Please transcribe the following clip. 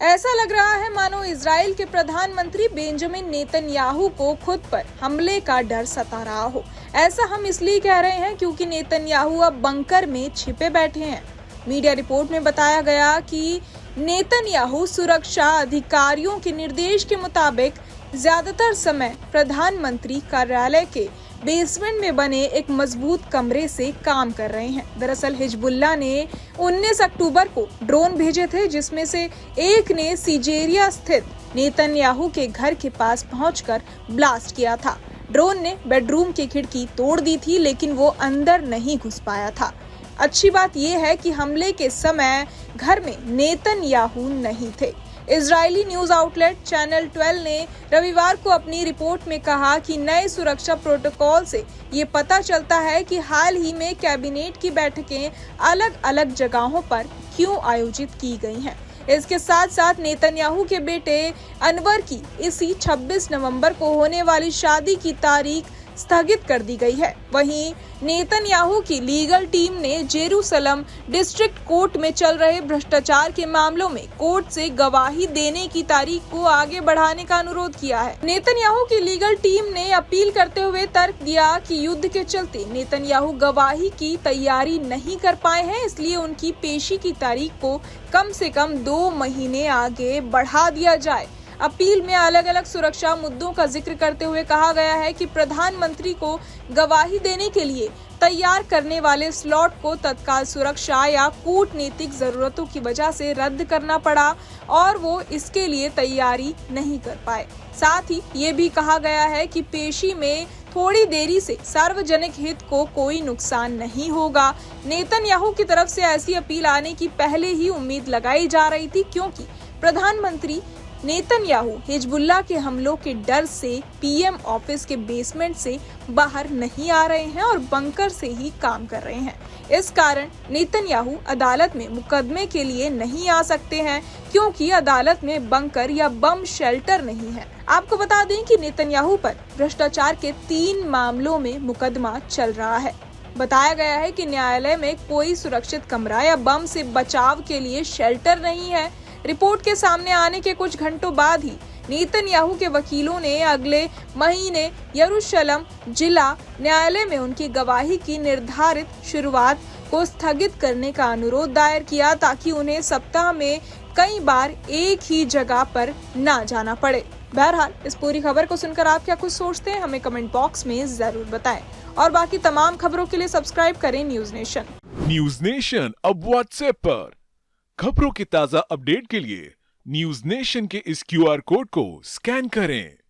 ऐसा लग रहा है मानो इजराइल के प्रधानमंत्री बेंजामिन नेतन्याहू को खुद पर हमले का डर सता रहा हो। ऐसा हम इसलिए कह रहे हैं क्योंकि नेतन्याहू अब बंकर में छिपे बैठे हैं। मीडिया रिपोर्ट में बताया गया कि नेतन्याहू सुरक्षा अधिकारियों के निर्देश के मुताबिक ज्यादातर समय प्रधानमंत्री कार्यालय के बेसमेंट में बने एक मजबूत कमरे से काम कर रहे हैं। दरअसल हिजबुल्लाह ने 19 अक्टूबर को ड्रोन भेजे थे, जिसमें से एक ने सीजेरिया स्थित नेतन्याहू के घर के पास पहुंचकर ब्लास्ट किया था। ड्रोन ने बेडरूम की खिड़की तोड़ दी थी, लेकिन वो अंदर नहीं घुस पाया था। अच्छी बात यह है कि हमले के समय घर में नेतन्याहू नहीं थे। इजरायली न्यूज आउटलेट चैनल 12 ने रविवार को अपनी रिपोर्ट में कहा कि नए सुरक्षा प्रोटोकॉल से ये पता चलता है कि हाल ही में कैबिनेट की बैठकें अलग अलग जगहों पर क्यों आयोजित की गई हैं। इसके साथ साथ नेतन्याहू के बेटे अनवर की इसी 26 नवंबर को होने वाली शादी की तारीख स्थगित कर दी गई है। वहीं नेतन्याहू की लीगल टीम ने जेरूसलम डिस्ट्रिक्ट कोर्ट में चल रहे भ्रष्टाचार के मामलों में कोर्ट से गवाही देने की तारीख को आगे बढ़ाने का अनुरोध किया है। नेतन्याहू की लीगल टीम ने अपील करते हुए तर्क दिया कि युद्ध के चलते नेतन्याहू गवाही की तैयारी नहीं कर पाए हैं, इसलिए उनकी पेशी की तारीख को कम से कम 2 महीने आगे बढ़ा दिया जाए। अपील में अलग अलग सुरक्षा मुद्दों का जिक्र करते हुए कहा गया है कि प्रधानमंत्री को गवाही देने के लिए तैयार करने वाले स्लॉट को तत्काल सुरक्षा या कूटनीतिक जरूरतों की वजह से रद्द करना पड़ा और वो इसके लिए तैयारी नहीं कर पाए। साथ ही ये भी कहा गया है कि पेशी में थोड़ी देरी से सार्वजनिक हित को कोई नुकसान नहीं होगा। नेतन्याहू की तरफ से ऐसी अपील आने की पहले ही उम्मीद लगाई जा रही थी, क्योंकि प्रधानमंत्री नेतन्याहू हिजबुल्लाह के हमलों के डर से पीएम ऑफिस के बेसमेंट से बाहर नहीं आ रहे हैं और बंकर से ही काम कर रहे हैं। इस कारण नेतन्याहू अदालत में मुकदमे के लिए नहीं आ सकते हैं, क्योंकि अदालत में बंकर या बम शेल्टर नहीं है। आपको बता दें कि नेतन्याहू पर भ्रष्टाचार के 3 मामलों में मुकदमा चल रहा है। बताया गया है कि न्यायालय में कोई सुरक्षित कमरा या बम से बचाव के लिए शेल्टर नहीं है। रिपोर्ट के सामने आने के कुछ घंटों बाद ही नेतन्याहू के वकीलों ने अगले महीने यरूशलम जिला न्यायालय में उनकी गवाही की निर्धारित शुरुआत को स्थगित करने का अनुरोध दायर किया, ताकि उन्हें सप्ताह में कई बार एक ही जगह पर ना जाना पड़े। बहरहाल इस पूरी खबर को सुनकर आप क्या कुछ सोचते हैं, हमें कमेंट बॉक्स में जरूर बताएं और बाकी तमाम खबरों के लिए सब्सक्राइब करें न्यूज नेशन। न्यूज नेशन अब व्हाट्सएप पर खबरों की ताजा अपडेट के लिए न्यूज नेशन के इस QR कोड को स्कैन करें।